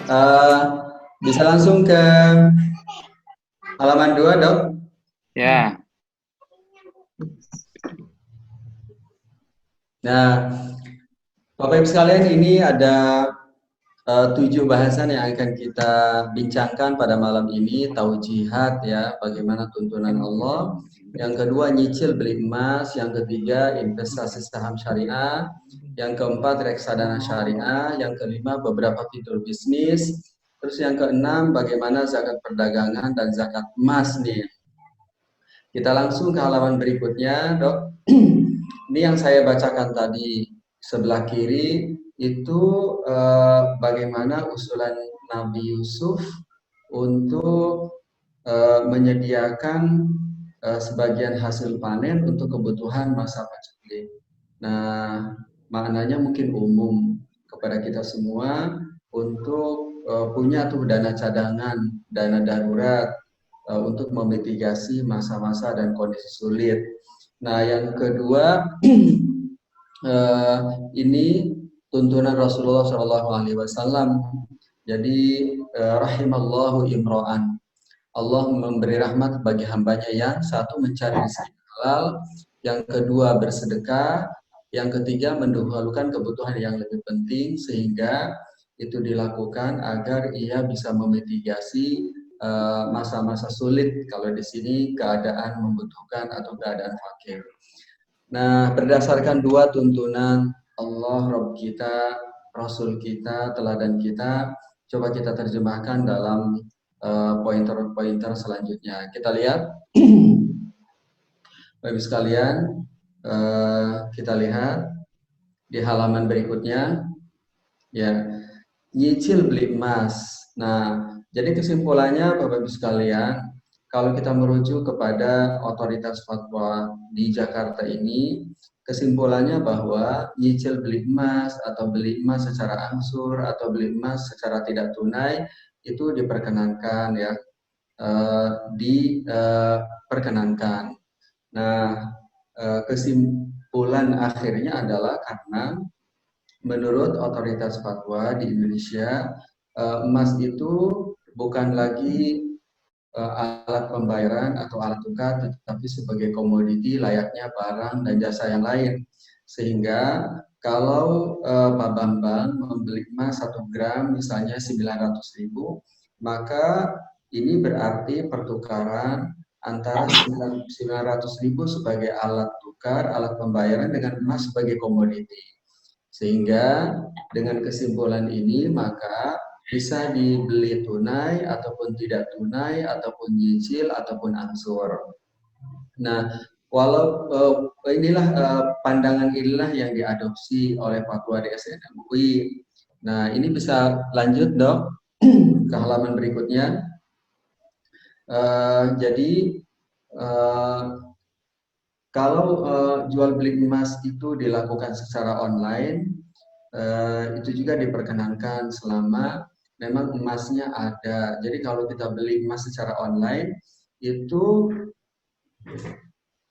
Eh, bisa langsung ke halaman 2, Dok? Ya, Nah, Bapak Ibu sekalian, ini ada 7 bahasan yang akan kita bincangkan pada malam ini. Taujihat ya, bagaimana tuntunan Allah. Yang kedua, nyicil beli emas. Yang ketiga, investasi saham syariah. Yang keempat, reksadana syariah. Yang kelima, beberapa fitur bisnis. Terus yang keenam, bagaimana zakat perdagangan dan zakat emas nih. Kita langsung ke halaman berikutnya, Dok. Ini yang saya bacakan tadi sebelah kiri itu bagaimana usulan Nabi Yusuf untuk menyediakan sebagian hasil panen untuk kebutuhan masa paceklik. Nah, maknanya mungkin umum kepada kita semua untuk punya tuh dana cadangan, dana darurat untuk memitigasi masa-masa dan kondisi sulit. Nah, yang kedua ini tuntunan Rasulullah Shallallahu Alaihi Wasallam. Jadi rahimallahu imro'an. Allah memberi rahmat bagi hambanya yang satu mencari rezeki halal, yang kedua bersedekah, yang ketiga mendahulukan kebutuhan yang lebih penting sehingga itu dilakukan agar ia bisa memitigasi masa-masa sulit kalau di sini keadaan membutuhkan atau keadaan fakir. Nah, berdasarkan dua tuntunan Allah, Rabb kita, Rasul kita, teladan kita, coba kita terjemahkan dalam pointer-pointer selanjutnya. Kita lihat, Bapak sekalian, kita lihat di halaman berikutnya, ya, nyicil beli emas. Nah, jadi kesimpulannya Bapak Ibu sekalian, kalau kita merujuk kepada otoritas fatwa di Jakarta ini, kesimpulannya bahwa nyicil beli emas atau beli emas secara angsur atau beli emas secara tidak tunai itu diperkenankan ya, diperkenankan. Nah, kesimpulan akhirnya adalah karena menurut otoritas fatwa di Indonesia, emas itu bukan lagi alat pembayaran atau alat tukar, tetapi sebagai komoditi layaknya barang dan jasa yang lain. Sehingga kalau Pak Bambang membeli emas 1 gram misalnya 900.000, maka ini berarti pertukaran antara 900.000 sebagai alat tukar, alat pembayaran dengan emas sebagai komoditi. Sehingga dengan kesimpulan ini maka bisa dibeli tunai ataupun tidak tunai ataupun nyicil ataupun angsur. Nah, walau inilah pandangan inilah yang diadopsi oleh fatwa DSN MUI. Nah, ini bisa lanjut, Dok, ke halaman berikutnya. Jadi uh, kalau jual beli emas itu dilakukan secara online, itu juga diperkenankan selama memang emasnya ada. Jadi kalau kita beli emas secara online, itu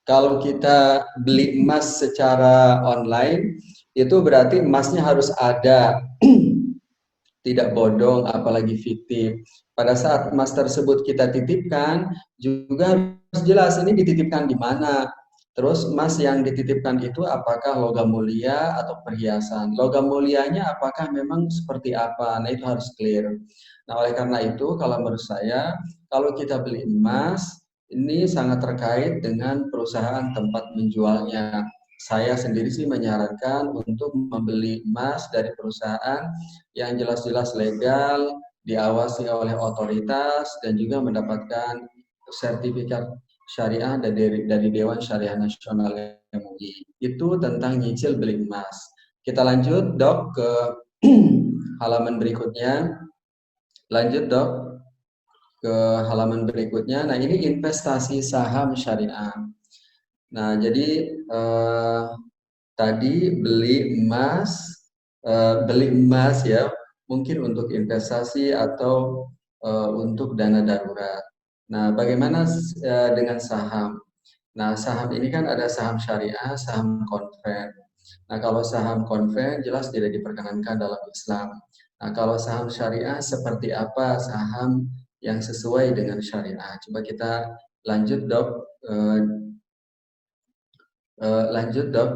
kalau kita beli emas secara online, itu berarti emasnya harus ada, tidak bodong, apalagi fiktif. Pada saat emas tersebut kita titipkan, juga harus jelas ini dititipkan di mana. Terus emas yang dititipkan itu apakah logam mulia atau perhiasan? Logam mulianya apakah memang seperti apa? Nah, itu harus clear. Nah, oleh karena itu, kalau menurut saya, kalau kita beli emas, ini sangat terkait dengan perusahaan tempat menjualnya. Saya sendiri sih menyarankan untuk membeli emas dari perusahaan yang jelas-jelas legal, diawasi oleh otoritas, dan juga mendapatkan sertifikat syariah dari Dewan Syariah Nasional MUI. Itu tentang nyicil beli emas. Kita lanjut, Dok, ke halaman berikutnya. Lanjut, Dok, ke halaman berikutnya. Nah, ini investasi saham syariah. Nah, jadi tadi beli emas ya, mungkin untuk investasi atau untuk dana darurat. Nah, bagaimana dengan saham? Nah, saham ini kan ada saham syariah, saham konven. Nah, kalau saham konven jelas tidak diperkenankan dalam Islam. Nah, kalau saham syariah seperti apa saham yang sesuai dengan syariah? Coba kita lanjut, Dok. Lanjut, Dok.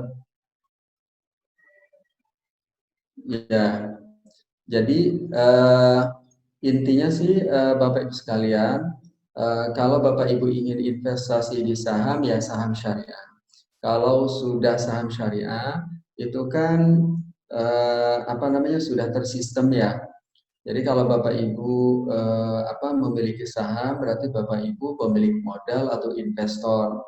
Ya, jadi intinya sih Bapak Ibu sekalian, kalau Bapak Ibu ingin investasi di saham ya saham syariah. Kalau sudah saham syariah itu kan apa namanya sudah tersistem ya. Jadi kalau Bapak Ibu memiliki saham berarti Bapak Ibu pemilik modal atau investor.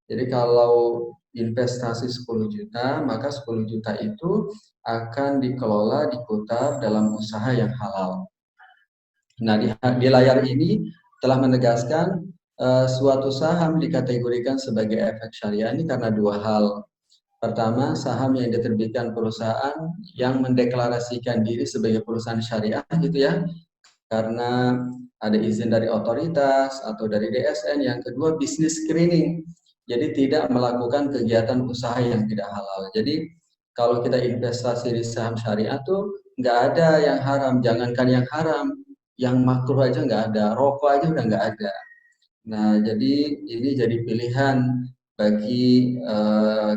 Jadi kalau investasi 10 juta, maka 10 juta itu akan dikelola, diputar dalam usaha yang halal. Nah, di layar ini telah menegaskan suatu saham dikategorikan sebagai efek syariah ini karena dua hal. Pertama, saham yang diterbitkan perusahaan yang mendeklarasikan diri sebagai perusahaan syariah gitu ya, karena ada izin dari otoritas atau dari DSN. Yang kedua, bisnis screening. Jadi tidak melakukan kegiatan usaha yang tidak halal. Jadi kalau kita investasi di saham syariah tuh nggak ada yang haram. Jangankan yang haram, yang makruh aja nggak ada. Rokok aja udah nggak ada. Nah, jadi ini jadi pilihan bagi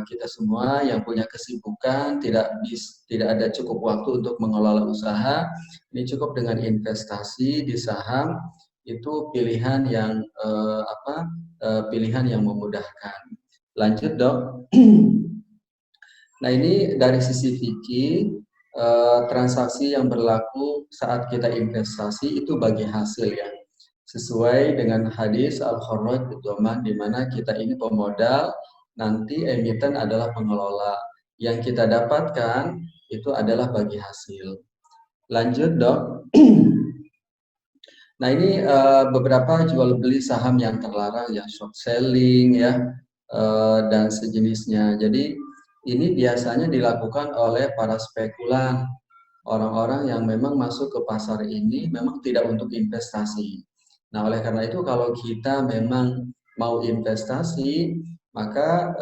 kita semua yang punya kesibukan, tidak ada cukup waktu untuk mengelola usaha. Ini cukup dengan investasi di saham, itu pilihan yang pilihan yang memudahkan. Lanjut, Dok. Nah, ini dari sisi fikih, transaksi yang berlaku saat kita investasi itu bagi hasil ya. Sesuai dengan hadis Al-Kharraj Biddoman di mana kita ini pemodal, nanti emiten adalah pengelola. Yang kita dapatkan itu adalah bagi hasil. Lanjut, Dok. Nah, ini beberapa jual beli saham yang terlarang ya, short selling ya, dan sejenisnya. Jadi ini biasanya dilakukan oleh para spekulan, orang-orang yang memang masuk ke pasar ini memang tidak untuk investasi. Nah, oleh karena itu kalau kita memang mau investasi, maka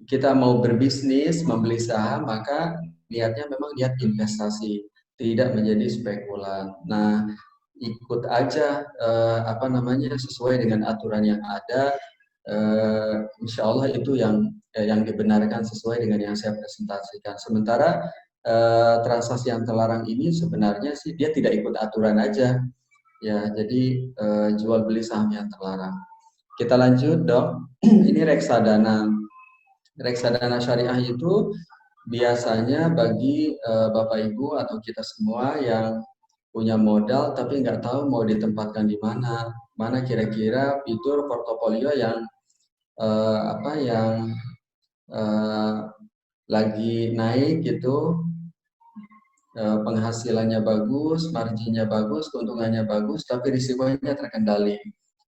kita mau berbisnis, membeli saham, maka niatnya memang niat investasi, tidak menjadi spekulan. Nah, ikut aja sesuai dengan aturan yang ada. Insya Allah itu yang dibenarkan sesuai dengan yang saya presentasikan. Sementara transaksi yang terlarang ini sebenarnya sih dia tidak ikut aturan aja ya, jadi jual beli saham yang terlarang. Kita lanjut, Dok. Ini reksadana. Reksadana syariah itu biasanya bagi Bapak Ibu atau kita semua yang punya modal tapi nggak tahu mau ditempatkan di mana, mana kira-kira fitur portofolio yang eh, lagi naik gitu, penghasilannya bagus, marginnya bagus, keuntungannya bagus, tapi risikonya terkendali.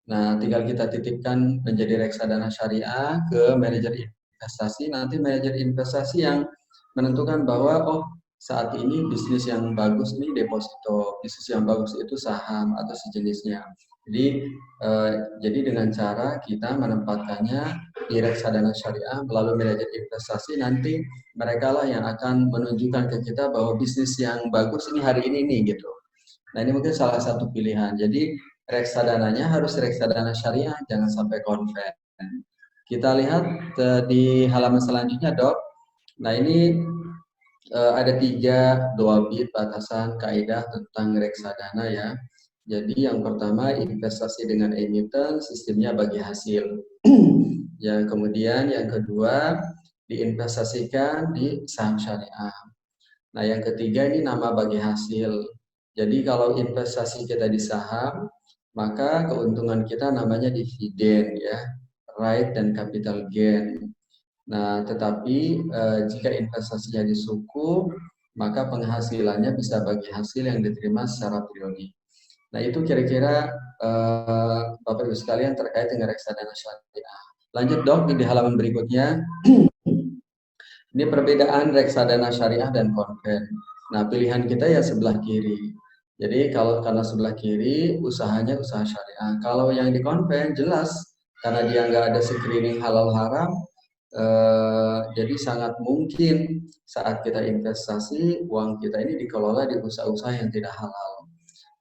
Nah, tinggal kita titipkan menjadi reksadana syariah ke manajer investasi. Nanti manajer investasi yang menentukan bahwa oh saat ini bisnis yang bagus nih deposito, bisnis yang bagus itu saham atau sejenisnya. Jadi dengan cara kita menempatkannya di reksadana syariah melalui manajer investasi, nanti mereka lah yang akan menunjukkan ke kita bahwa bisnis yang bagus ini hari ini nih gitu. Nah, ini mungkin salah satu pilihan. Jadi reksadananya harus reksadana syariah, jangan sampai konven. Kita lihat di halaman selanjutnya, Dok. Nah, ini ada 3 doabit batasan kaidah tentang reksadana ya. Jadi yang pertama investasi dengan emiten, sistemnya bagi hasil. Yang kemudian yang kedua diinvestasikan di saham syariah. Nah, yang ketiga ini nama bagi hasil. Jadi kalau investasi kita di saham, maka keuntungan kita namanya dividen ya, right dan capital gain. Nah, tetapi jika investasinya di suku, maka penghasilannya bisa bagi hasil yang diterima secara periodik. Nah, itu kira-kira Bapak Ibu sekalian terkait dengan reksadana syariah. Lanjut, Dok, di halaman berikutnya. Ini perbedaan reksadana syariah dan konven. Nah, pilihan kita ya sebelah kiri. Jadi karena sebelah kiri usahanya usaha syariah. Kalau yang di konven jelas karena dia nggak ada screening halal haram, Jadi sangat mungkin saat kita investasi, uang kita ini dikelola di usaha-usaha yang tidak halal.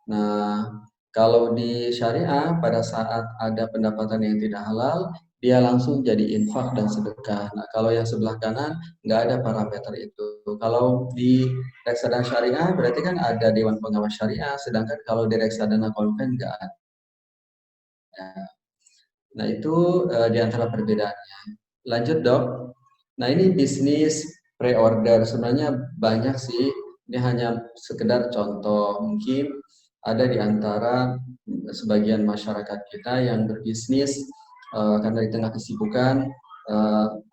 Nah, kalau di syariah pada saat ada pendapatan yang tidak halal, dia langsung jadi infak dan sedekah. Nah, kalau yang sebelah kanan nggak ada parameter itu. Kalau di reksadana syariah berarti kan ada Dewan Pengawas Syariah, sedangkan kalau di reksadana konven nggak ada. Nah, itu di antara perbedaannya. Lanjut, Dok. Nah, ini bisnis pre-order. Sebenarnya banyak sih. Ini hanya sekedar contoh. Mungkin ada di antara sebagian masyarakat kita yang berbisnis karena di tengah kesibukan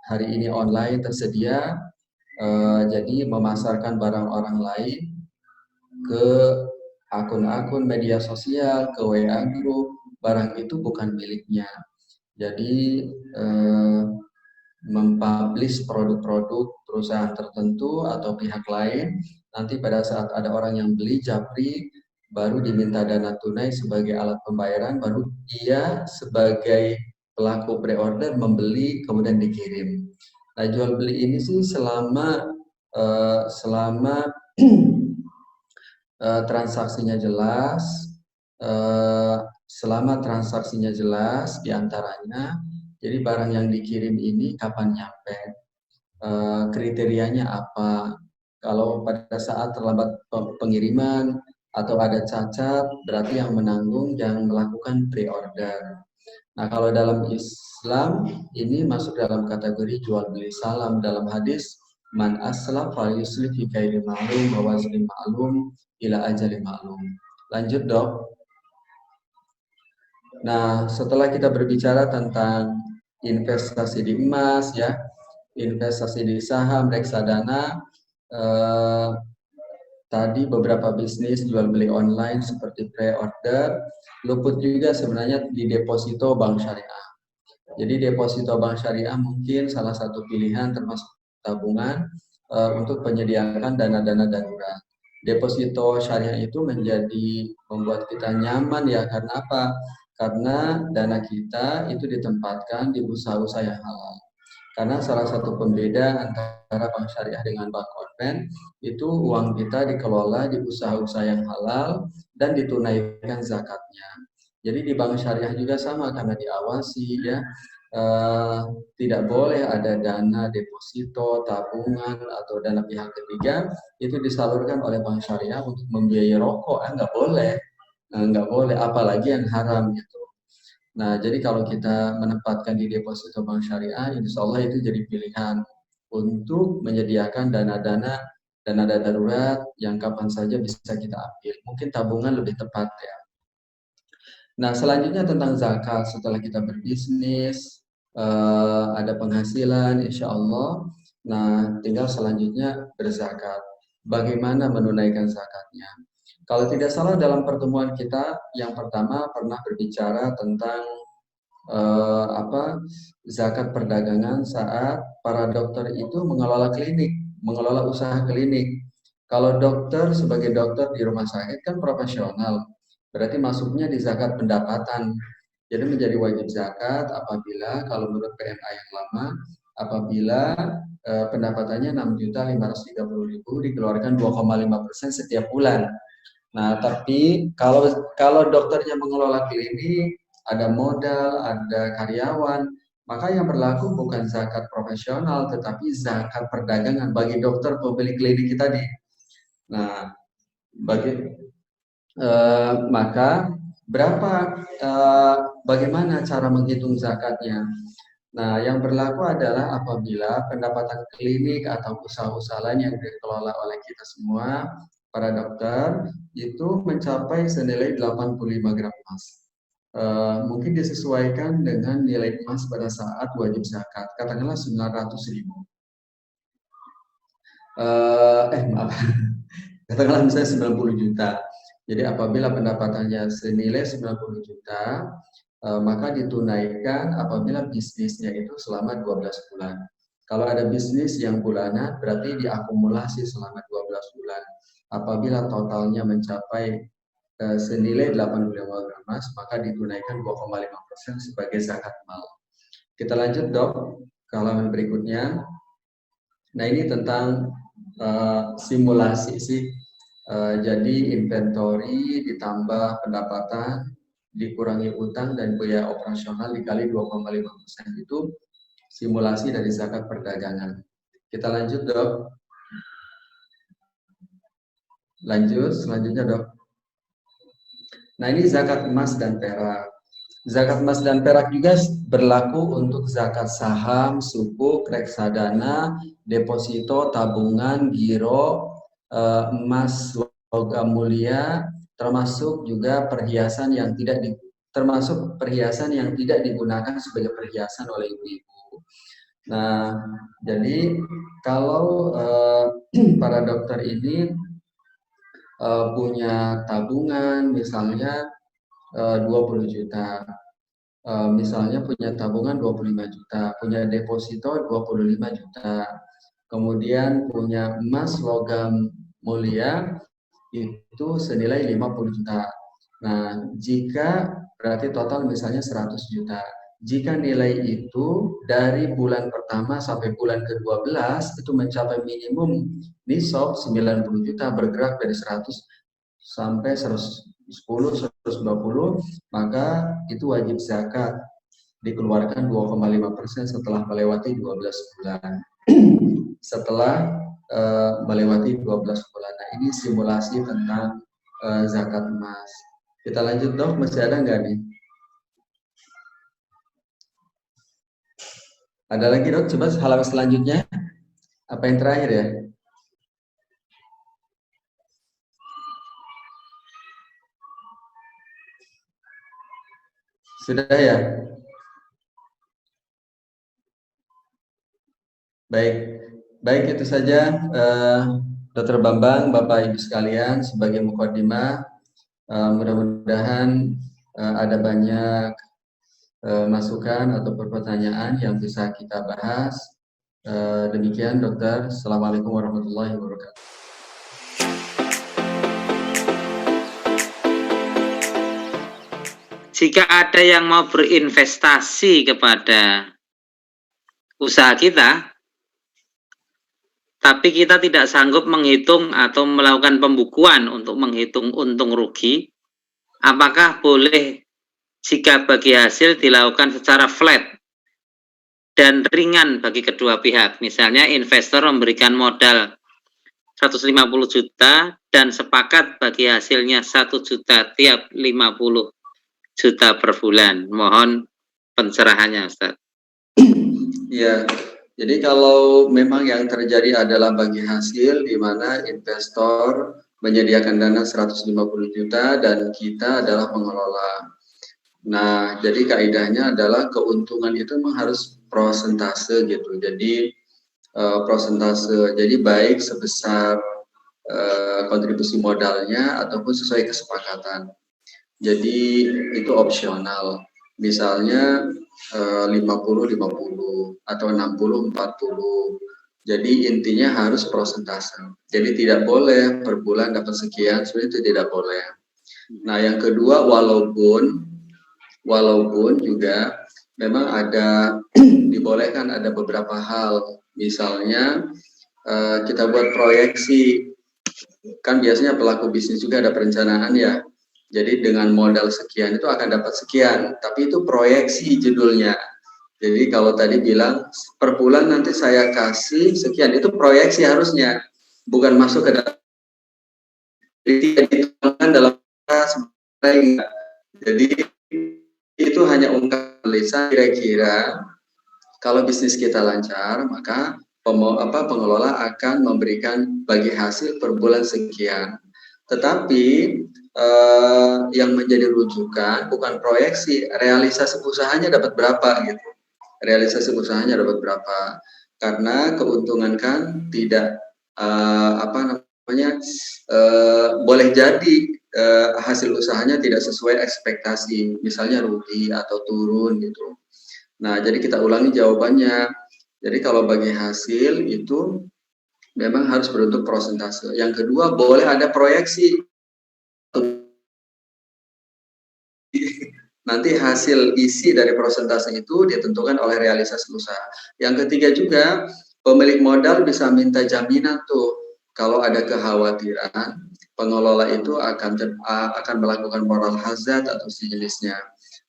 hari ini online tersedia, jadi memasarkan barang orang lain ke akun-akun media sosial, ke WA group, barang itu bukan miliknya. Jadi mempublish produk-produk perusahaan tertentu atau pihak lain, nanti pada saat ada orang yang beli japri, baru diminta dana tunai sebagai alat pembayaran, baru dia sebagai pelaku pre-order membeli kemudian dikirim. Nah, jual beli ini sih selama transaksinya jelas, selama transaksinya jelas diantaranya, jadi barang yang dikirim ini kapan nyampe, kriterianya apa. Kalau pada saat terlambat pengiriman atau ada cacat, berarti yang menanggung yang melakukan pre-order. Nah, kalau dalam Islam ini masuk dalam kategori jual beli salam dalam hadis man aslam fal yuslih fi kaili ma'lum wa waznin ma'lum ila ajali ma'lum. Lanjut, Dok. Nah, setelah kita berbicara tentang investasi di emas ya, investasi di saham, reksadana, tadi beberapa bisnis jual beli online seperti pre-order, luput juga sebenarnya di deposito bank syariah. Jadi deposito bank syariah mungkin salah satu pilihan termasuk tabungan untuk penyediaan dana-dana darurat. Deposito syariah itu menjadi membuat kita nyaman ya, karena apa? Karena dana kita itu ditempatkan di usaha-usaha yang halal. Karena salah satu pembeda antara bank syariah dengan bank konven itu uang kita dikelola di usaha-usaha yang halal dan ditunaikan zakatnya. Jadi di bank syariah juga sama, karena diawasi ya, tidak boleh ada dana deposito, tabungan atau dana pihak ketiga itu disalurkan oleh bank syariah untuk membiayai rokok, nggak boleh, nggak boleh, apalagi yang haram gitu. Nah, jadi kalau kita menempatkan di deposito bank syariah, insya Allah itu jadi pilihan untuk menyediakan dana darurat yang kapan saja bisa kita ambil. Mungkin tabungan lebih tepat ya. Nah, selanjutnya tentang zakat. Setelah kita berbisnis, ada penghasilan, insya Allah. Nah, tinggal selanjutnya berzakat. Bagaimana menunaikan zakatnya? Kalau tidak salah dalam pertemuan kita yang pertama pernah berbicara tentang zakat perdagangan saat para dokter itu mengelola klinik, mengelola usaha klinik. Kalau dokter sebagai dokter di rumah sakit kan profesional, berarti masuknya di zakat pendapatan. Jadi menjadi wajib zakat apabila kalau menurut PMA yang lama, apabila pendapatannya 6.530.000 dikeluarkan 2,5% setiap bulan. Nah, tapi kalau dokternya mengelola klinik, ada modal, ada karyawan, maka yang berlaku bukan zakat profesional, tetapi zakat perdagangan bagi dokter pemilik klinik tadi. Nah, maka bagaimana cara menghitung zakatnya? Nah, yang berlaku adalah apabila pendapatan klinik atau usaha-usaha lain yang dikelola oleh kita semua, para dokter, itu mencapai senilai 85 gram emas. Mungkin disesuaikan dengan nilai emas pada saat wajib zakat, katakanlah 900.000. Maaf, katakanlah misalnya 90 juta. Jadi apabila pendapatannya senilai 90 juta, maka ditunaikan apabila bisnisnya itu selama 12 bulan. Kalau ada bisnis yang bulanan, berarti diakumulasi selama 12 bulan. Apabila totalnya mencapai senilai 85 gram emas, maka ditunaikan 2,5% sebagai zakat mal. Kita lanjut, Dok, ke halaman berikutnya. Nah, ini tentang simulasi sih. Jadi inventory ditambah pendapatan dikurangi utang dan biaya operasional dikali 2,5% itu simulasi dari zakat perdagangan. Kita lanjut, Dok. Lanjut, selanjutnya, Dok. Nah, ini zakat emas dan perak. Zakat emas dan perak juga berlaku untuk zakat saham, sukuk, reksadana, deposito, tabungan, giro, emas, logam mulia, termasuk juga perhiasan yang tidak digunakan sebagai perhiasan oleh ibu-ibu. Nah, jadi kalau para dokter ini punya tabungan misalnya 20 juta. Misalnya punya tabungan 25 juta, punya deposito 25 juta, kemudian punya emas logam mulia itu senilai 50 juta. Nah, jika berarti total misalnya 100 juta. Jika nilai itu dari bulan pertama sampai bulan ke-12 itu mencapai minimum nisab 90 juta, bergerak dari 100 sampai 110, 120, maka itu wajib zakat dikeluarkan 2,5% setelah melewati 12 bulan. Setelah melewati 12 bulan. Nah, ini simulasi tentang zakat emas. Kita lanjut, Dok. Masih ada nggak nih? Ada lagi, Dok? Coba halaman selanjutnya. Apa yang terakhir ya? Sudah ya? Baik. Baik, itu saja Dr. Bambang, Bapak Ibu sekalian sebagai mukadimah. Mudah-mudahan ada banyak masukan atau pertanyaan yang bisa kita bahas. Demikian, Dokter. Assalamualaikum warahmatullahi wabarakatuh. Jika ada yang mau berinvestasi kepada usaha kita, tapi kita tidak sanggup menghitung atau melakukan pembukuan untuk menghitung untung rugi, apakah boleh jika bagi hasil dilakukan secara flat dan ringan bagi kedua pihak? Misalnya investor memberikan modal 150 juta dan sepakat bagi hasilnya 1 juta tiap 50 juta per bulan. Mohon pencerahannya, Ustaz. Ya, jadi kalau memang yang terjadi adalah bagi hasil di mana investor menyediakan dana 150 juta dan kita adalah pengelola. Nah, jadi kaidahnya adalah keuntungan itu memang harus prosentase gitu. Jadi prosentase, jadi baik sebesar kontribusi modalnya ataupun sesuai kesepakatan. Jadi itu opsional. Misalnya 50-50 atau 60-40. Jadi intinya harus prosentase. Jadi tidak boleh per bulan dapat sekian, sebenarnya itu tidak boleh. Nah, yang kedua walaupun juga memang ada dibolehkan ada beberapa hal. Misalnya kita buat proyeksi, kan biasanya pelaku bisnis juga ada perencanaan ya. Jadi dengan modal sekian itu akan dapat sekian, tapi itu proyeksi judulnya. Jadi kalau tadi bilang per bulan nanti saya kasih sekian, itu proyeksi harusnya, bukan masuk ke dalam. Tidak dituangkan dalam sebenarnya. Jadi itu hanya ungkapan lisan. Kira-kira kalau bisnis kita lancar, maka pengelola akan memberikan bagi hasil per bulan sekian. Tetapi yang menjadi rujukan bukan proyeksi, realisasi usahanya dapat berapa gitu. Realisasi usahanya dapat berapa? Karena keuntungan kan tidak boleh jadi hasil usahanya tidak sesuai ekspektasi, misalnya rugi atau turun gitu. Nah, jadi kita ulangi jawabannya. Jadi kalau bagi hasil itu memang harus berbentuk prosentase. Yang kedua, boleh ada proyeksi. Nanti hasil isi dari prosentase itu ditentukan oleh realisasi usaha. Yang ketiga juga, pemilik modal bisa minta jaminan tuh kalau ada kekhawatiran pengelola itu akan melakukan moral hazard atau sejenisnya.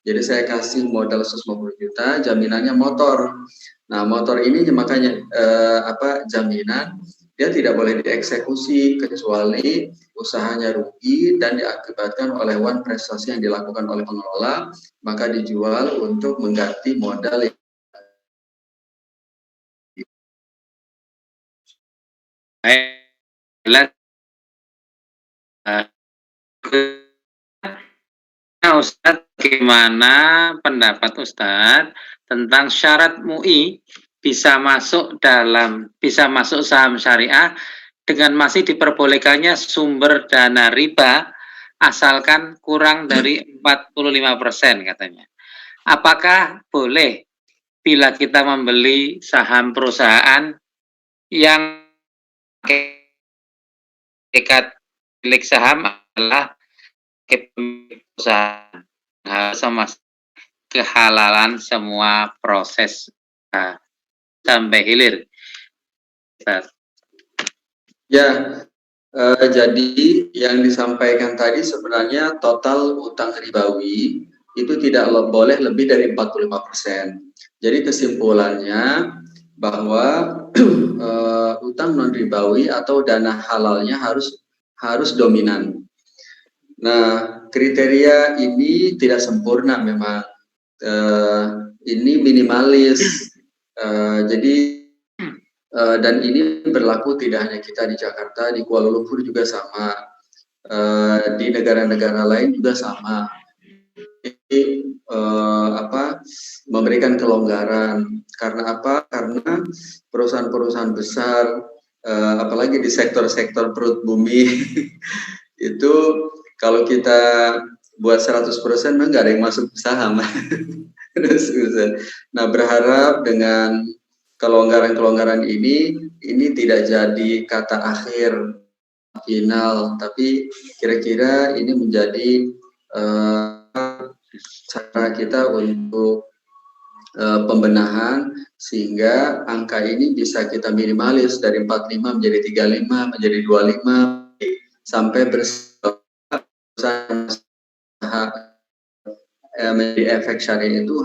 Jadi saya kasih modal 150 juta, jaminannya motor. Nah, motor ini makanya jaminan dia tidak boleh dieksekusi kecuali usahanya rugi dan diakibatkan oleh prestasi yang dilakukan oleh pengelola, maka dijual untuk mengganti modal. Jelas. Ustadz, gimana pendapat Ustadz tentang syarat MUI bisa masuk saham syariah dengan masih diperbolehkannya sumber dana riba asalkan kurang dari 45% katanya. Apakah boleh bila kita membeli saham perusahaan yang dekat milik saham adalah perusahaan sama kehalalan semua proses sampai hilir. Ya, jadi yang disampaikan tadi sebenarnya total utang ribawi itu tidak boleh lebih dari 45%. Jadi kesimpulannya bahwa utang non ribawi atau dana halalnya harus dominan. Nah, kriteria ini tidak sempurna memang. Ini minimalis. Jadi dan ini berlaku tidak hanya kita di Jakarta, di Kuala Lumpur juga sama, di negara-negara lain juga sama. Jadi memberikan kelonggaran. Karena apa? Karena perusahaan-perusahaan besar, apalagi di sektor-sektor perut bumi itu kalau kita buat 100% nggak ada yang masuk saham. Nah, berharap dengan kelonggaran-kelonggaran ini tidak jadi kata akhir final, tapi kira-kira ini menjadi cara kita untuk pembenahan sehingga angka ini bisa kita minimalis dari 45 menjadi 35 menjadi 25 sampai menjadi efek syariah itu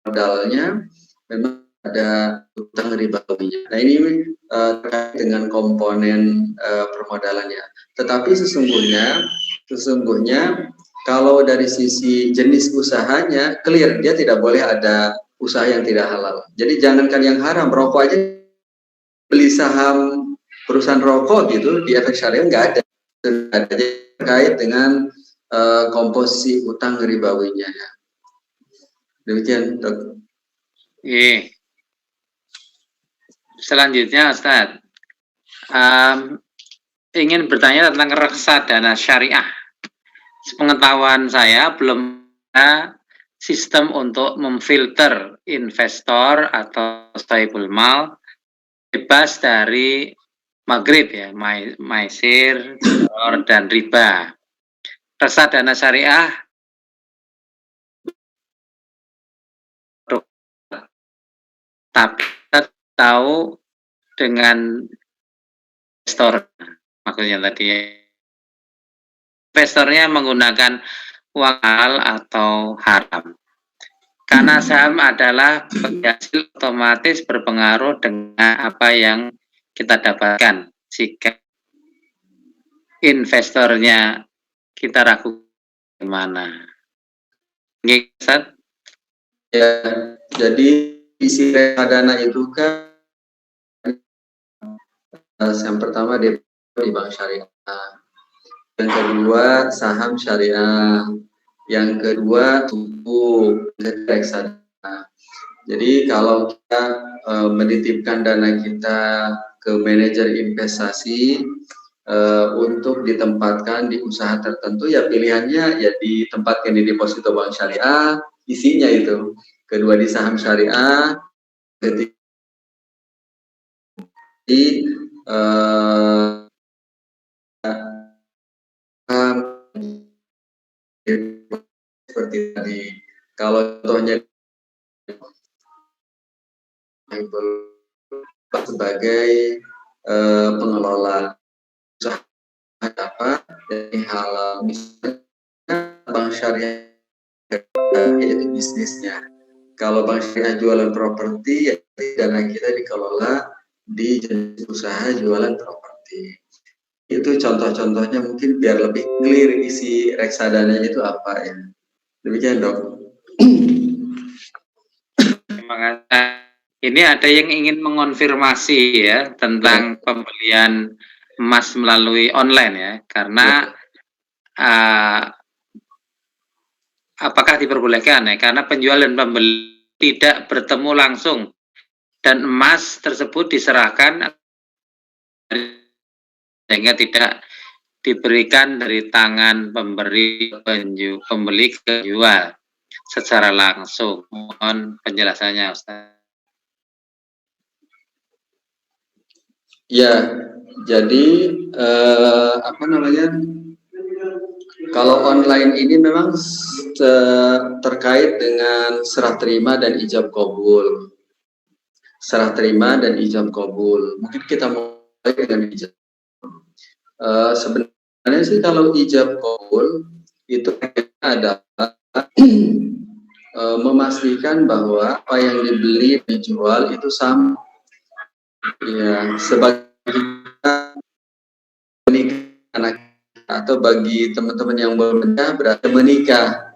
modalnya memang ada utang ribawinya. Nah, ini terkait dengan komponen permodalannya. Tetapi sesungguhnya kalau dari sisi jenis usahanya clear, dia tidak boleh ada usaha yang tidak halal. Jadi jangankan yang haram, rokok aja beli saham perusahaan rokok gitu di efek syariah nggak ada. Terkait dengan komposisi utang ribawinya ya. Demikian, Dok. Selanjutnya Ustadz, ingin bertanya tentang reksadana syariah. Sepengetahuan saya belum ada sistem untuk memfilter investor atau stable mal bebas dari maghrib ya, maisir, dan riba. Reksadana syariah tapi kita tahu dengan investor, maksudnya tadi investornya menggunakan uang halal atau haram. Karena saham adalah hasil otomatis berpengaruh dengan apa yang kita dapatkan. Jika investornya kita ragu gimana? Ya, jadi isi reksadana itu kan yang pertama di bank syariah, yang kedua saham syariah, yang kedua tubuh reksadana. Jadi kalau kita menitipkan dana kita ke manajer investasi untuk ditempatkan di usaha tertentu, ya pilihannya ya ditempatkan di deposito bank syariah, isinya itu. Kedua di saham syariah, ketiga di seperti tadi. Kalau contohnya sebagai pengelola usaha apa dari halal, misalnya bank syariah yaitu bisnisnya. Kalau bank syariah jualan properti, ya dana kita dikelola di jenis usaha jualan properti. Itu contoh-contohnya, mungkin biar lebih clear isi reksadana itu apa ya. Demikian, Dok. Terima kasih. Ini ada yang ingin mengonfirmasi ya tentang pembelian emas melalui online ya, karena apakah diperbolehkan ya, karena penjual dan pembeli tidak bertemu langsung dan emas tersebut diserahkan sehingga tidak diberikan dari tangan pembeli ke jual secara langsung. Mohon penjelasannya, Ustaz. Ya, jadi apa namanya? Kalau online ini memang terkait dengan serah terima dan ijab kabul. Serah terima dan ijab kabul. Mungkin kita mulai dengan ijab. Sebenarnya sih kalau ijab kabul itu adalah memastikan bahwa apa yang dibeli dijual itu sama. Ya, sebagai menikah anak atau bagi teman-teman yang belum menikah berarti menikah.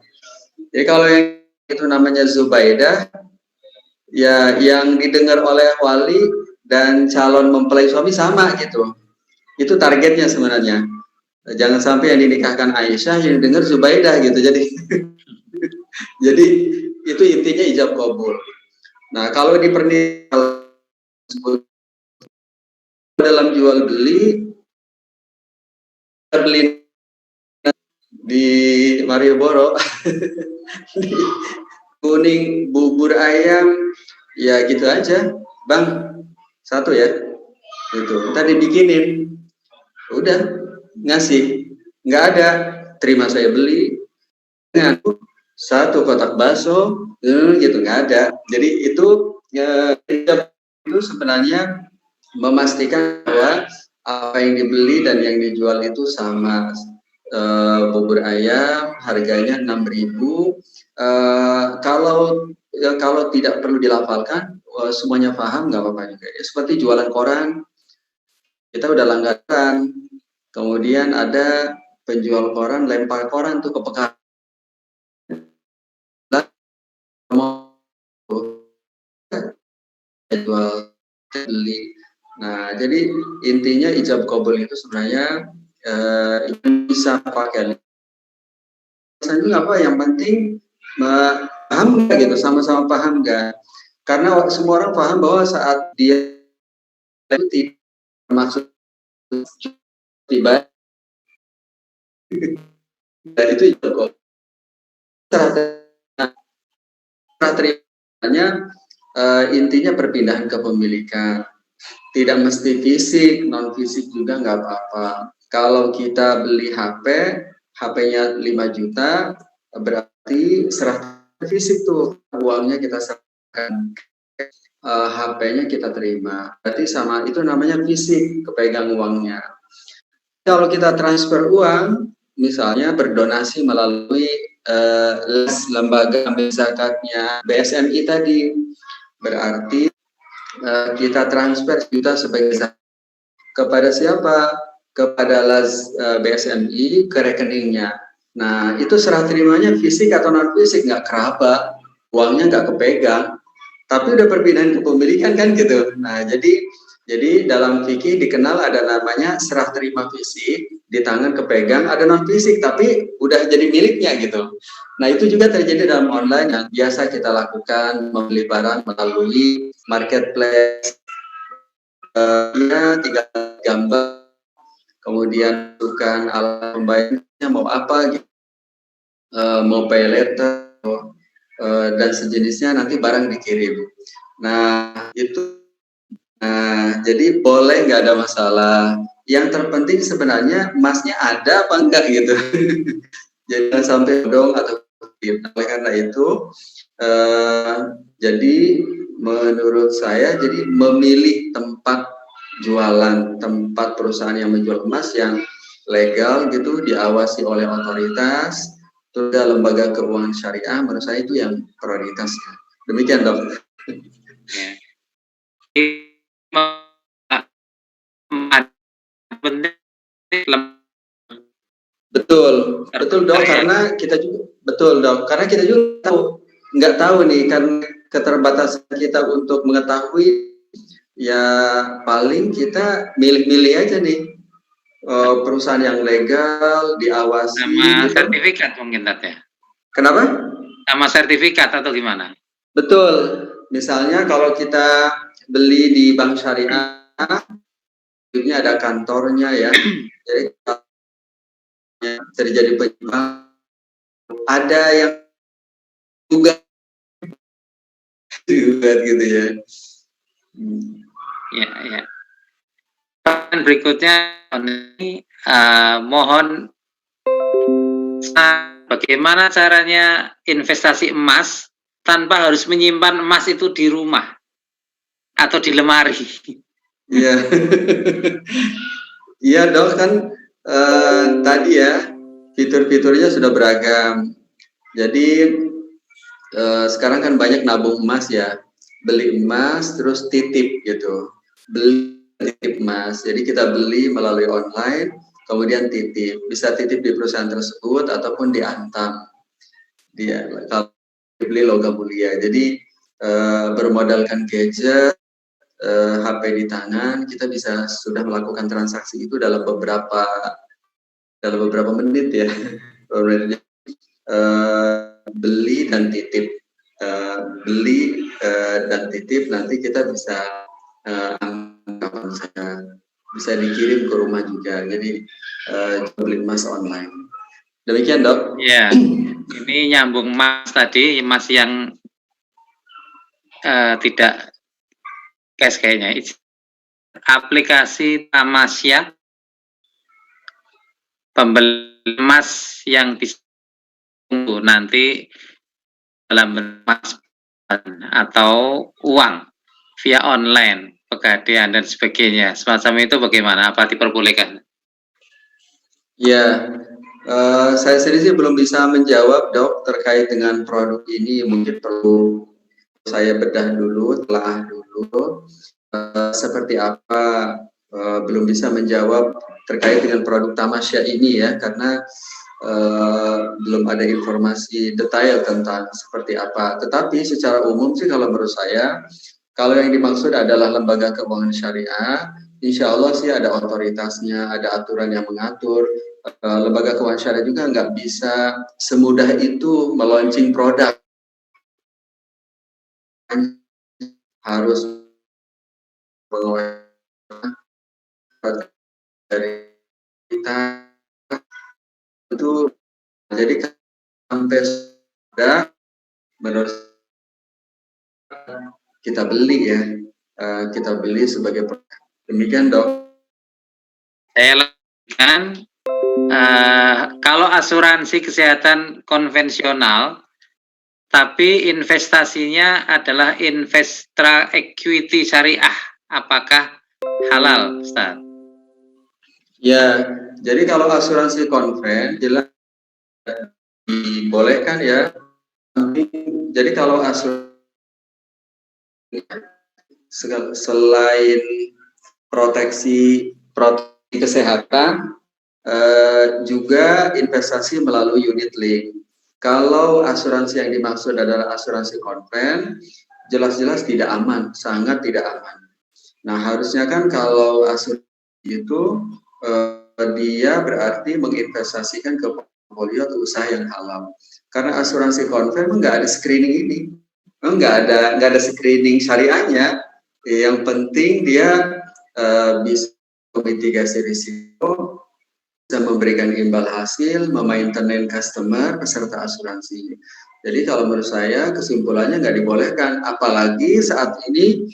Jadi kalau yang itu namanya Zubaidah, ya yang didengar oleh wali dan calon mempelai suami sama gitu. Itu targetnya sebenarnya. Jangan sampai yang dinikahkan Aisyah yang dengar Zubaidah gitu. Jadi itu intinya ijab kabul. Nah, kalau di pernikahan dalam jual beli di Malioboro di kuning bubur ayam ya gitu aja, Bang, satu ya, itu tadi bikinin, udah ngasih, nggak ada, terima saya beli dengan satu kotak bakso gitu, nggak ada. Jadi itu itu sebenarnya memastikan bahwa apa yang dibeli dan yang dijual itu sama. Bubur ayam harganya 6.000. Kalau tidak perlu dilafalkan, semuanya paham, nggak apa-apa juga. Ya, seperti jualan koran, kita udah langganan. Kemudian ada penjual koran lempar koran tuh ke pekan. Jual beli. Nah, jadi intinya ijab kabul itu sebenarnya bisa pakai. Itu apa yang penting paham nggak gitu, sama-sama paham nggak? Karena semua orang paham bahwa saat dia itu tidak maksud tiba dan itu ijab terimanya intinya perpindahan kepemilikan, tidak mesti fisik, non fisik juga nggak apa-apa. Kalau kita beli HP-nya 5 juta, berarti serah fisik tuh, uangnya kita serahkan, HP-nya kita terima, berarti sama, itu namanya fisik, kepegang uangnya. Kalau kita transfer uang, misalnya berdonasi melalui lembaga ambil zakatnya BSMI tadi, berarti kita transfer juta sebagai zakat kepada siapa? Kepada BSMI ke rekeningnya. Nah, itu serah terimanya fisik atau non fisik, nggak keraba, uangnya nggak kepegang, tapi udah perpindahan kepemilikan kan gitu. Nah, jadi dalam fikih dikenal ada namanya serah terima fisik, di tangan kepegang, ada non fisik tapi udah jadi miliknya gitu. Nah, itu juga terjadi dalam online yang biasa kita lakukan, membeli barang melalui marketplace, tinggal gambar, kemudian bukan alat pembayarnya mau apa gitu, mau pay letter dan sejenisnya, nanti barang dikirim. Nah, itu jadi boleh, nggak ada masalah. Yang terpenting sebenarnya emasnya ada apa enggak gitu. Jangan sampai bodong atau oleh karena itu jadi menurut saya jadi memilih tempat jualan, tempat perusahaan yang menjual emas yang legal gitu, diawasi oleh otoritas, terus ada lembaga keuangan syariah, menurut saya itu yang prioritas. Demikian, Dok. Ya. Betul, betul Dok, karena kita juga betul Dok, karena kita juga nggak tahu nih, kan keterbatasan kita untuk mengetahui, ya paling kita milih-milih aja nih perusahaan yang legal, diawasi. Sama gitu. Sertifikat mungkin ya. Kenapa? Sama sertifikat atau gimana? Betul, misalnya kalau kita beli di bank syariah, ini ada kantornya ya, jadi terjadi penyimpangan, ada yang juga gitu ya. Ya. Dan berikutnya ini mohon bagaimana caranya investasi emas tanpa harus menyimpan emas itu di rumah atau di lemari. Iya. Iya Dok, kan tadi ya fitur-fiturnya sudah beragam. Jadi sekarang kan banyak nabung emas ya, beli emas terus titip gitu, beli titip emas. Jadi kita beli melalui online, kemudian titip, bisa titip di perusahaan tersebut ataupun diantam. Dia kalau beli logam mulia. Jadi bermodalkan gadget, HP di tangan, kita bisa sudah melakukan transaksi itu dalam beberapa menit ya. Beli dan titip, nanti kita bisa bisa dikirim ke rumah juga. Jadi beli emas online. Demikian Dok. Ya, ini nyambung Mas tadi, Mas yang tidak cash kayaknya. Aplikasi Tamasya pembeli emas yang bisa nanti dalam emas atau uang via online, pegadaian dan sebagainya. Semacam itu bagaimana? Apa diperbolehkan? Ya, saya sendiri belum bisa menjawab Dok terkait dengan produk ini. Mungkin perlu saya bedah dulu, telah dulu seperti apa. Belum bisa menjawab terkait dengan produk Tamasya ini ya, karena belum ada informasi detail tentang seperti apa. Tetapi secara umum sih kalau menurut saya, kalau yang dimaksud adalah lembaga keuangan syariah, insya Allah sih ada otoritasnya, ada aturan yang mengatur. Lembaga keuangan syariah juga nggak bisa semudah itu meluncing produk, harus dari kita itu. Jadi sampai sudah menurut kita beli ya, kita beli sebagai produk. Demikian Dok. Saya lanjutkan, kalau asuransi kesehatan konvensional tapi investasinya adalah Investra Equity Syariah, apakah halal, Ustaz? Ya, jadi kalau asuransi konven jelas dibolehkan ya. Jadi kalau asuransi selain proteksi kesehatan, juga investasi melalui unit link. Kalau asuransi yang dimaksud adalah asuransi konven, jelas-jelas tidak aman, sangat tidak aman. Nah, harusnya kan kalau asuransi itu dia berarti menginvestasikan ke portfolio atau usaha yang halal. Karena asuransi konven nggak ada screening ini, nggak ada screening syariahnya. Yang penting dia bisa mitigasi risiko, bisa memberikan imbal hasil, memainten customer peserta asuransi. Jadi kalau menurut saya kesimpulannya nggak dibolehkan, apalagi saat ini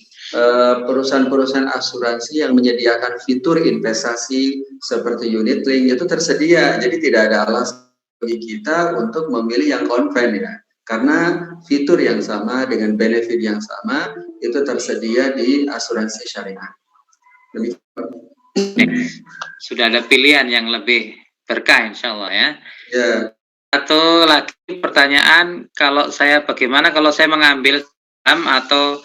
perusahaan-perusahaan asuransi yang menyediakan fitur investasi seperti unit link itu tersedia. Jadi tidak ada alasan bagi kita untuk memilih yang konven ya. karena fitur yang sama dengan benefit yang sama itu tersedia di asuransi syariah. Demikian. Sudah ada pilihan yang lebih berkah insya Allah ya. Ya. Atau lagi pertanyaan, bagaimana kalau saya mengambil saham atau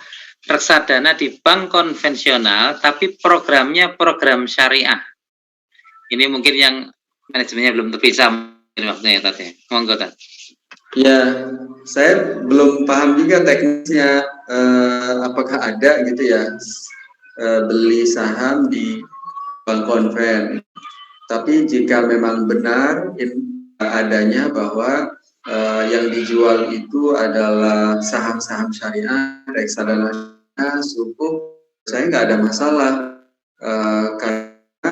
reksadana di bank konvensional tapi programnya program syariah? Ini mungkin yang manajemennya belum terpisah waktunya tadi. Monggo Tad. Ya, saya belum paham juga teknisnya apakah ada gitu ya beli saham di bank konven. Tapi jika memang benar adanya bahwa yang dijual itu adalah saham-saham syariah, reksadana sukuk, saya nggak ada masalah karena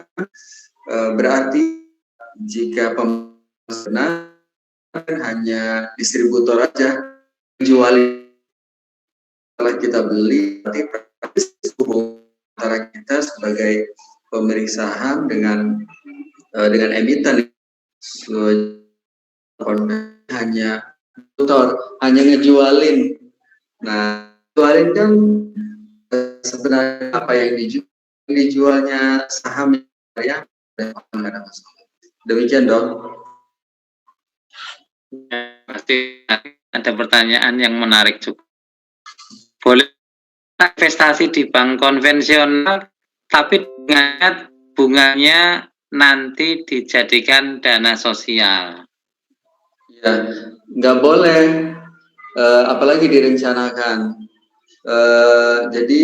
berarti jika pemesanan hanya distributor aja jual, setelah kita beli berarti antara kita sebagai pemilik saham dengan emiten hanya ngejualin. Nah, jualin kan sebenarnya apa yang dijualnya saham ya, ada masalah. Demikian dong. Pasti ada pertanyaan yang menarik juga. Boleh investasi di bank konvensional tapi dengan bunganya nanti dijadikan dana sosial? Ya, nggak boleh, apalagi direncanakan. Jadi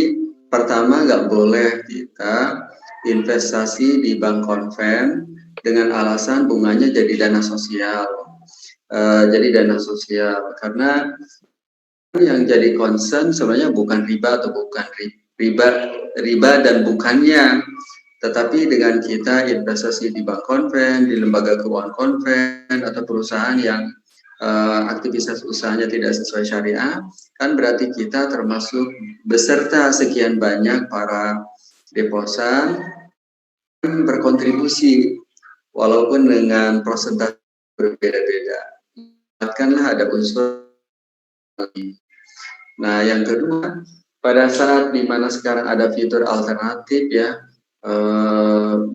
pertama nggak boleh kita investasi di bank konven dengan alasan bunganya jadi dana sosial. Jadi dana sosial karena yang jadi concern sebenarnya bukan riba atau bukan riba dan bukannya, tetapi dengan kita investasi di bank konven, di lembaga keuangan konven atau perusahaan yang aktivitas usahanya tidak sesuai syariah, kan berarti kita termasuk beserta sekian banyak para deposan berkontribusi walaupun dengan persentase berbeda-beda. Katakanlah ada unsur. Nah, yang kedua, pada saat dimana sekarang ada fitur alternatif ya,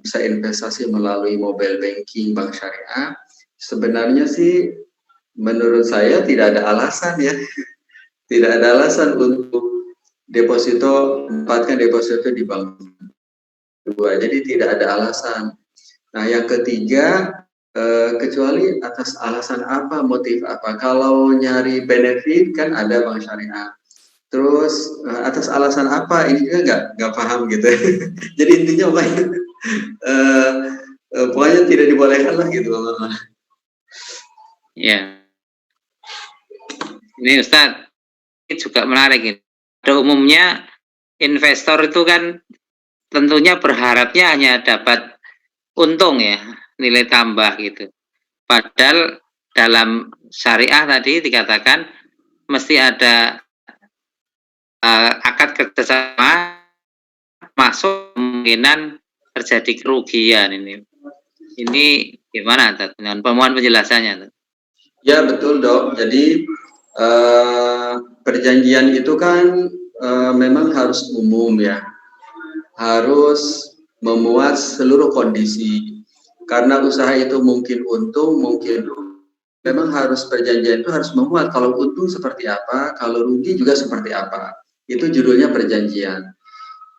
bisa investasi melalui mobile banking bank syariah, sebenarnya sih menurut saya tidak ada alasan ya, tidak ada alasan untuk tempatkan deposito di bank kedua, jadi tidak ada alasan. Nah, yang ketiga, kecuali atas alasan apa, motif apa. Kalau nyari benefit kan ada bank syariah. Terus atas alasan apa ini juga nggak paham gitu. Jadi intinya pokoknya tidak dibolehkan lah gitu. Ya, ini Ustadz, ini juga menarik ini. Pada umumnya investor itu kan tentunya berharapnya hanya dapat untung ya, nilai tambah gitu. Padahal dalam syariah tadi dikatakan mesti ada akad kerjasama, masuk kemungkinan terjadi kerugian ini. Ini gimana dengan pemohon penjelasannya? Ya betul dok. Jadi perjanjian itu kan memang harus umum ya, harus memuat seluruh kondisi. Karena usaha itu mungkin untung, mungkin rugi. Memang harus perjanjian itu harus memuat kalau untung seperti apa, kalau rugi juga seperti apa. Itu judulnya perjanjian.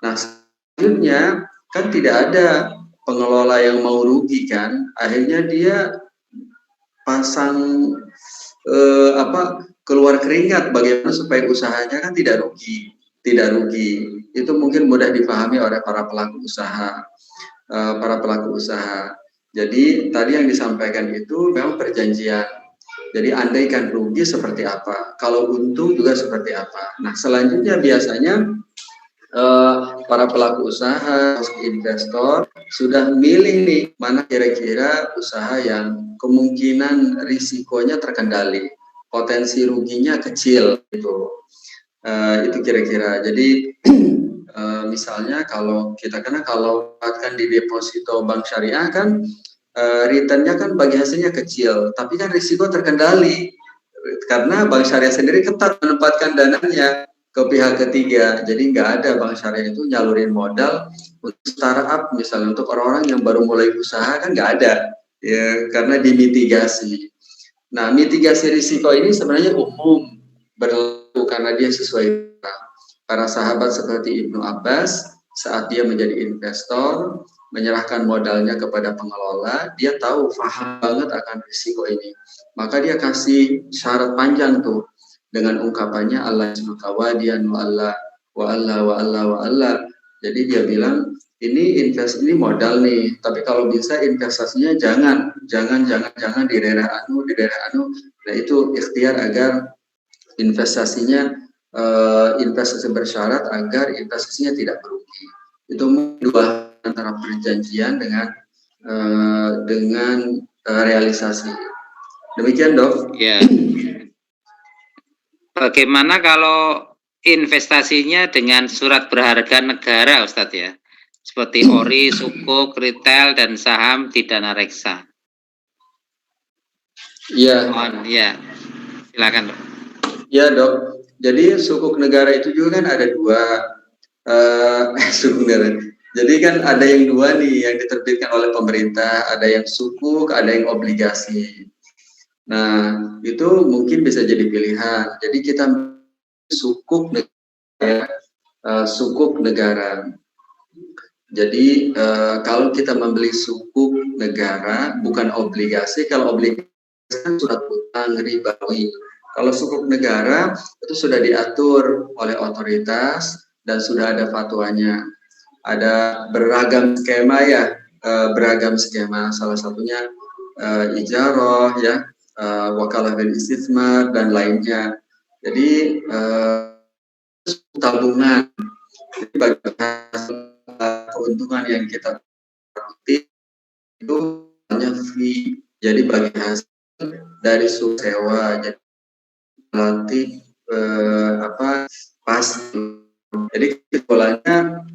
Nah, selanjutnya kan tidak ada pengelola yang mau rugi kan. Akhirnya dia pasang keluar keringat bagaimana supaya usahanya kan tidak rugi. Itu mungkin mudah dipahami oleh para pelaku usaha. Jadi tadi yang disampaikan itu memang perjanjian. Jadi andaikan rugi seperti apa, kalau untung juga seperti apa. Nah, selanjutnya biasanya para pelaku usaha, investor sudah milih nih mana kira-kira usaha yang kemungkinan risikonya terkendali, potensi ruginya kecil gitu. Itu kira-kira. Jadi misalnya kalau akan di deposito bank syariah kan returnnya kan bagi hasilnya kecil, tapi kan risiko terkendali. karena bank syariah sendiri ketat menempatkan dananya ke pihak ketiga, jadi nggak ada bank syariah itu nyalurin modal untuk startup misalnya, untuk orang-orang yang baru mulai usaha kan nggak ada ya, karena dimitigasi. Nah, mitigasi risiko ini sebenarnya umum berlaku karena dia sesuai para sahabat seperti Ibnu Abbas saat dia menjadi investor, menyerahkan modalnya kepada pengelola, dia tahu, paham banget akan risiko ini. Maka dia kasih syarat panjang tuh dengan ungkapannya Allah subhanahu wa Allah wa Allah wa Allah wa Allah. Jadi dia bilang ini modal nih, tapi kalau bisa investasinya jangan di daerah anu. Nah itu ikhtiar agar investasinya investasi bersyarat agar investasinya tidak merugi. Itu dua antara perjanjian dengan realisasi. Demikian, Dok. Ya. Bagaimana kalau investasinya dengan surat berharga negara, Ustadz ya? Seperti ori, sukuk, retail, dan saham di dana reksa. Iya. Ya, silakan, Dok. Ya, Dok. Jadi sukuk negara itu juga kan ada dua. Sukuk negara. Jadi kan ada yang dua nih yang diterbitkan oleh pemerintah, ada yang sukuk, ada yang obligasi. Nah, itu mungkin bisa jadi pilihan. Jadi kita sukuk negara. Jadi kalau kita membeli sukuk negara bukan obligasi, kalau obligasi kan surat utang ribawi. Kalau sukuk negara itu sudah diatur oleh otoritas dan sudah ada fatwanya. Ada beragam skema ya, salah satunya ijarah ya, wakalah dan istismar dan lainnya. Jadi tabungan, jadi bagi keuntungan yang kita petik itu hanya fee. Jadi bagi hasil dari sewa, jadi nanti pas. Jadi polanya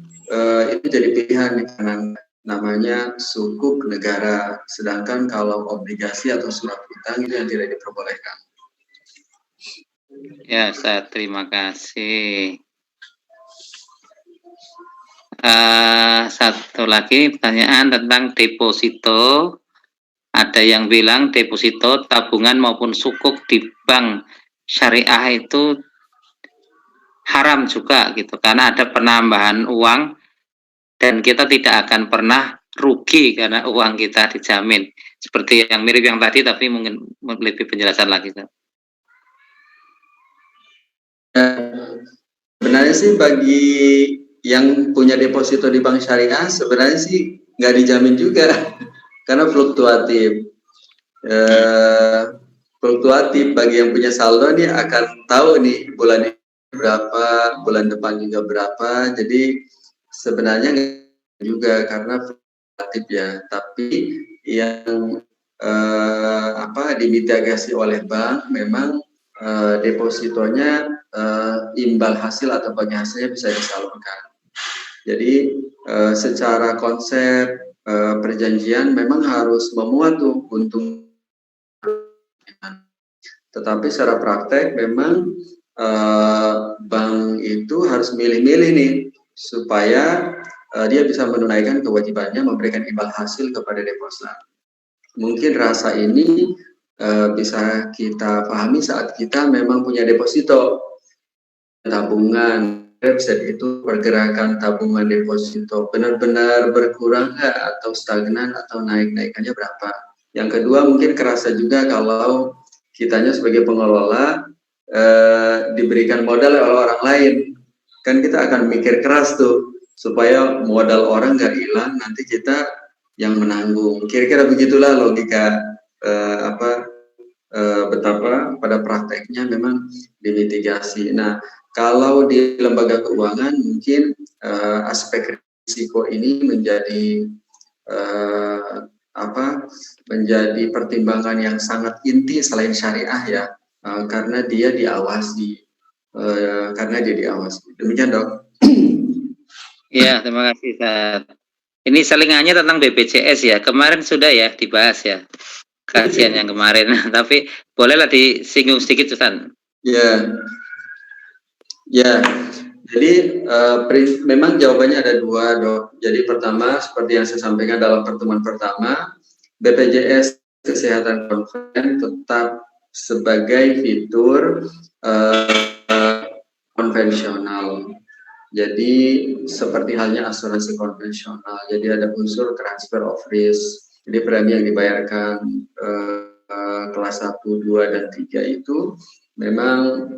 itu jadi pilihan di kanan, namanya sukuk negara. Sedangkan kalau obligasi atau surat utang itu yang tidak diperbolehkan. Ya, saya terima kasih. Satu lagi pertanyaan tentang deposito. Ada yang bilang deposito, tabungan maupun sukuk di bank syariah itu haram juga gitu, karena ada penambahan uang dan kita tidak akan pernah rugi karena uang kita dijamin. Seperti yang mirip yang tadi, tapi mungkin lebih penjelasan lagi. Sebenarnya sih bagi yang punya deposito di bank syariah sebenarnya sih nggak dijamin juga karena fluktuatif. Fluktuatif bagi yang punya saldo nih akan tahu nih bulan ini berapa, bulan depan juga berapa. Jadi sebenarnya juga karena fluktuatif ya. Tapi yang dimitigasi oleh bank memang depositonya imbal hasil atau bagi hasilnya bisa disalurkan. Jadi secara konsep perjanjian memang harus memuat tuh untung, tetapi secara praktek memang bank itu harus milih-milih nih supaya dia bisa menunaikan kewajibannya memberikan imbal hasil kepada deposan. Mungkin rasa ini bisa kita pahami saat kita memang punya deposito tabungan, bisa itu pergerakan tabungan deposito benar-benar berkurang nggak atau stagnan atau naik-naikannya berapa. Yang kedua mungkin kerasa juga kalau kitanya sebagai pengelola diberikan modal oleh orang lain, kan kita akan mikir keras tuh supaya modal orang nggak hilang, nanti kita yang menanggung. Kira-kira begitulah logika betapa pada prakteknya memang dimitigasi. Nah, kalau di lembaga keuangan mungkin aspek risiko ini menjadi menjadi pertimbangan yang sangat inti selain syariah ya, karena dia diawasi. Demikian, Dok. Ya, terima kasih, Ustaz. Ini selingannya tentang BPJS ya. Kemarin sudah ya dibahas ya. kajian yang kemarin. Tapi bolehlah disinggung sedikit, Ustaz. Ya, ya. Jadi memang jawabannya ada dua, Dok. Jadi pertama, seperti yang saya sampaikan dalam pertemuan pertama, BPJS Kesehatan Konven tetap sebagai fitur konvensional. Jadi seperti halnya asuransi konvensional. Jadi ada unsur transfer of risk. Jadi premi yang dibayarkan kelas 1, 2, dan 3 itu memang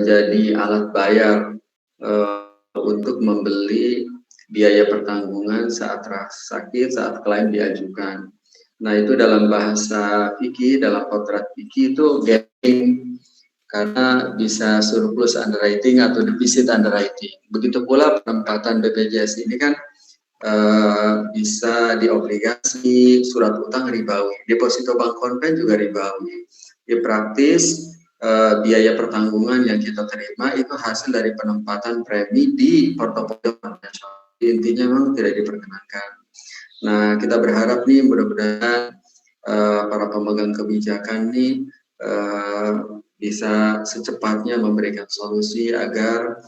jadi alat bayar untuk membeli biaya pertanggungan saat sakit, saat klaim diajukan. Nah, itu dalam bahasa fikih, dalam kodrat fikih itu gapping, karena bisa surplus underwriting atau defisit underwriting. Begitu pula penempatan BPJS ini kan bisa diobligasi, surat utang ribawi, deposito bank konven juga ribawi. Di praktis biaya pertanggungan yang kita terima itu hasil dari penempatan premi di portofolio konvensional. Intinya memang tidak diperkenankan. Nah, kita berharap nih mudah-mudahan para pemegang kebijakan nih bisa secepatnya memberikan solusi agar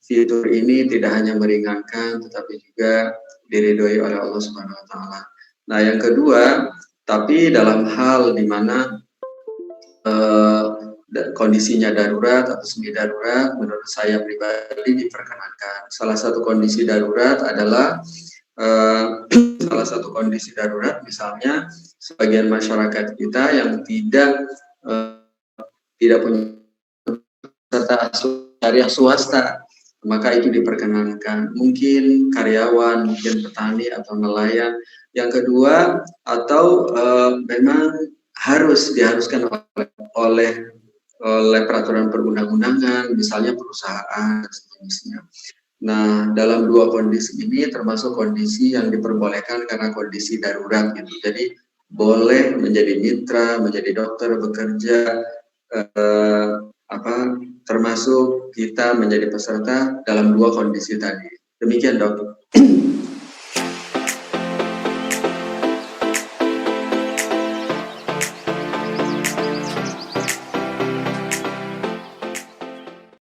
fitur ini tidak hanya meringankan tetapi juga diridhoi oleh Allah Subhanahu wa taala. Nah, yang kedua, tapi dalam hal di mana kondisinya darurat atau semi darurat, menurut saya pribadi diperkenankan. Salah satu kondisi darurat adalah misalnya sebagian masyarakat kita yang tidak punya serta syariah swasta, maka itu diperkenankan. Mungkin karyawan, mungkin petani atau nelayan. Yang kedua, atau memang diharuskan oleh peraturan perundang-undangan, misalnya perusahaan dan seterusnya. Nah, dalam dua kondisi ini termasuk kondisi yang diperbolehkan karena kondisi darurat gitu. Jadi boleh menjadi mitra, menjadi dokter, bekerja, termasuk kita menjadi peserta dalam dua kondisi tadi. Demikian, Dok.